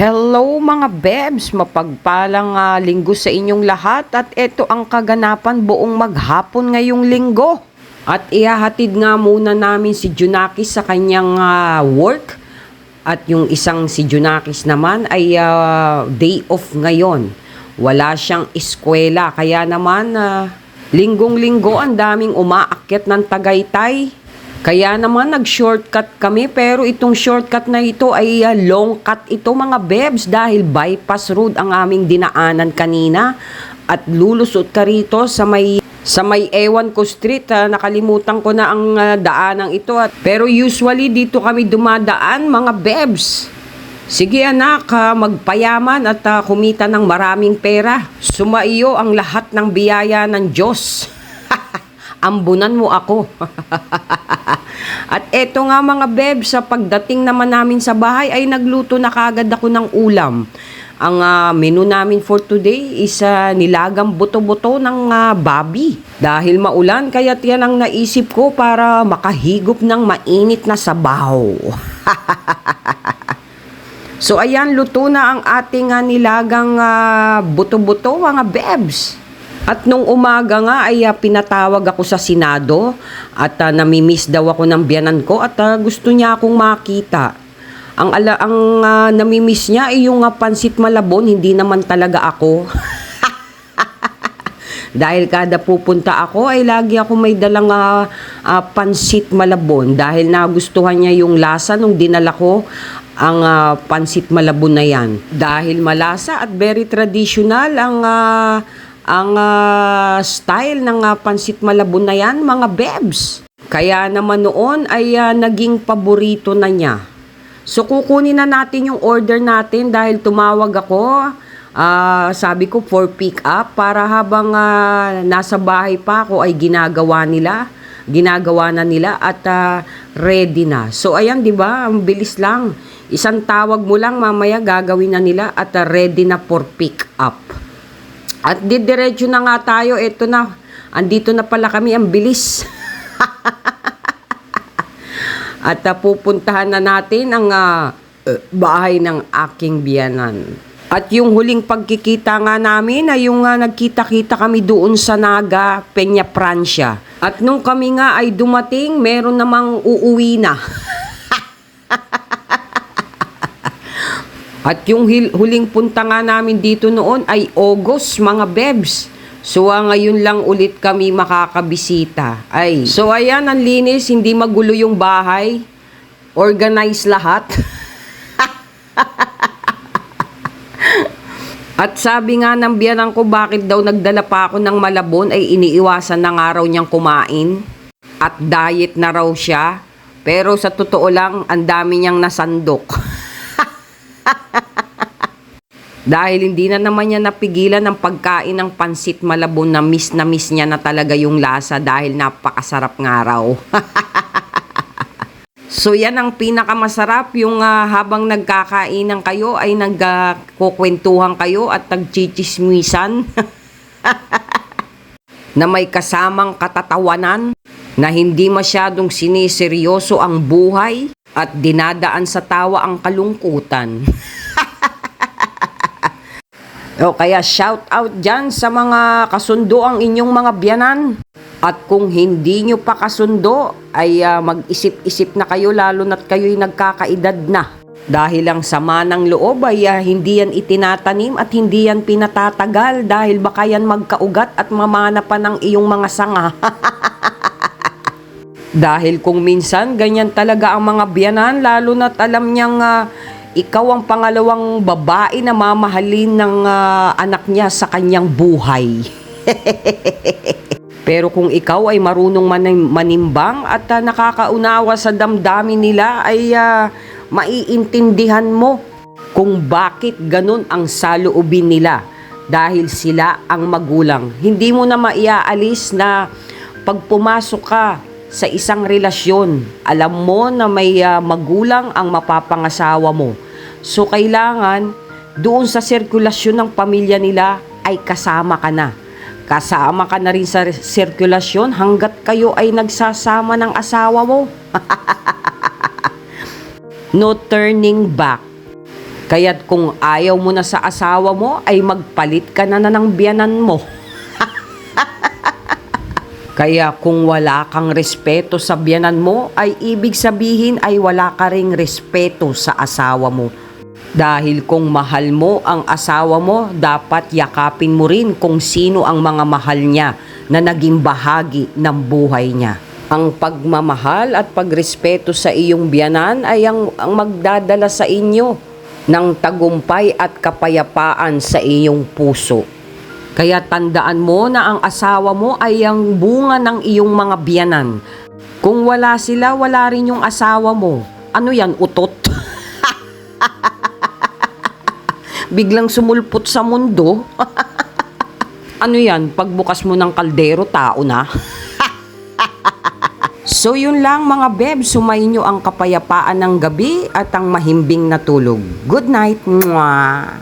Hello mga bebs, mapagpalang linggo sa inyong lahat at ito ang kaganapan buong maghapon ngayong linggo. At ihahatid nga muna namin si Junakis sa kanyang work at yung isang si Junakis naman ay day off ngayon. Wala siyang eskwela kaya naman linggong-linggo ang daming umaakyat ng Tagaytay. Kaya naman nag-shortcut kami pero itong shortcut na ito ay long cut ito mga bebs dahil bypass road ang aming dinaanan kanina at lulusot ka rito sa may Ewan ko Street. Nakalimutan ko na ang daanang ito pero usually dito kami dumadaan mga bebs. Sige anak, magpayaman at kumita ng maraming pera. Sumaiyo ang lahat ng biyaya ng Diyos. Ambunan mo ako. At eto nga mga bebs, sa pagdating naman namin sa bahay ay nagluto na kagad ako ng ulam. Ang menu namin for today is nilagang buto-buto ng babi. Dahil maulan, kaya yan ang naisip ko para makahigop ng mainit na sabaw. So ayan, luto na ang ating nilagang buto-buto mga bebs. At nung umaga nga ay pinatawag ako sa Senado at namimiss daw ako ng biyanan ko at gusto niya akong makita. Ang namimiss niya ay yung pansit malabon, hindi naman talaga ako. Dahil kada pupunta ako ay lagi ako may dalang pansit malabon dahil nagustuhan niya yung lasa nung dinala ko ang pansit malabon na yan. Dahil malasa at very traditional ang style ng pansit malabon na yan mga bebs. Kaya naman noon ay naging paborito na niya. So kukunin na natin yung order natin dahil tumawag ako. Sabi ko for pick up para habang nasa bahay pa ako ay ginagawa na nila at ready na. So ayan, 'di ba? Ang bilis lang. Isang tawag mo lang mamaya gagawin na nila at ready na for pick up. At didiretso na nga tayo, eto na, andito na pala kami, ang bilis. At pupuntahan na natin ang bahay ng aking biyanan. At yung huling pagkikita nga namin ay yung nagkita-kita kami doon sa Naga, Peña, Francia. At nung kami nga ay dumating, meron namang uuwi na. At yung huling punta nga namin dito noon ay August mga bebs. So ngayon lang ulit kami makakabisita. So ayan, ang linis, hindi magulo yung bahay. Organize lahat. At sabi nga ng biyanan ko bakit daw nagdala pa ako ng malabon ay iniiwasan na nga raw niyang kumain. At diet na raw siya. Pero sa totoo lang, ang dami niyang nasandok. Dahil hindi na naman niya napigilan ng pagkain ng pansit malabon na miss niya na talaga yung lasa dahil napakasarap nga raw. So yan ang pinakamasarap, yung habang nagkakainan kayo ay nagkukwentuhan kayo at nagchichismisan na may kasamang katatawanan na hindi masyadong siniseryoso ang buhay at dinadaan sa tawa ang kalungkutan. O kaya shout out dyan sa mga kasundo ang inyong mga biyanan. At kung hindi nyo pa kasundo, ay mag-isip-isip na kayo lalo na't kayo'y nagkakaedad na. Dahil ang sama ng loob ay hindi yan itinatanim at hindi yan pinatatagal dahil baka yan magkaugat at mamana pa ng iyong mga sanga. Dahil kung minsan ganyan talaga ang mga biyanan lalo na't alam niyang ikaw ang pangalawang babae na mamahalin ng anak niya sa kanyang buhay. Pero kung ikaw ay marunong manimbang at nakakaunawa sa damdamin nila ay maiintindihan mo kung bakit ganun ang saloobin nila dahil sila ang magulang. Hindi mo na maiaalis na pag pumasok ka sa isang relasyon, alam mo na may magulang ang mapapangasawa mo. So kailangan doon sa sirkulasyon ng pamilya nila ay kasama ka na. Kasama ka na rin sa sirkulasyon hanggat kayo ay nagsasama ng asawa mo. No turning back. Kaya't kung ayaw mo na sa asawa mo, ay magpalit ka na ng biyanan mo. Kaya kung wala kang respeto sa biyanan mo, ay ibig sabihin ay wala ka ring respeto sa asawa mo. Dahil kung mahal mo ang asawa mo, dapat yakapin mo rin kung sino ang mga mahal niya na naging bahagi ng buhay niya. Ang pagmamahal at pagrespeto sa iyong biyanan ay ang magdadala sa inyo ng tagumpay at kapayapaan sa iyong puso. Kaya tandaan mo na ang asawa mo ay ang bunga ng iyong mga biyanan. Kung wala sila, wala rin yung asawa mo. Ano yan, utot? Biglang sumulpot sa mundo? Ano yan, pagbukas mo ng kaldero, tao na? So yun lang mga beb, sumayin nyo ang kapayapaan ng gabi at ang mahimbing na tulog. Good night! Mwah!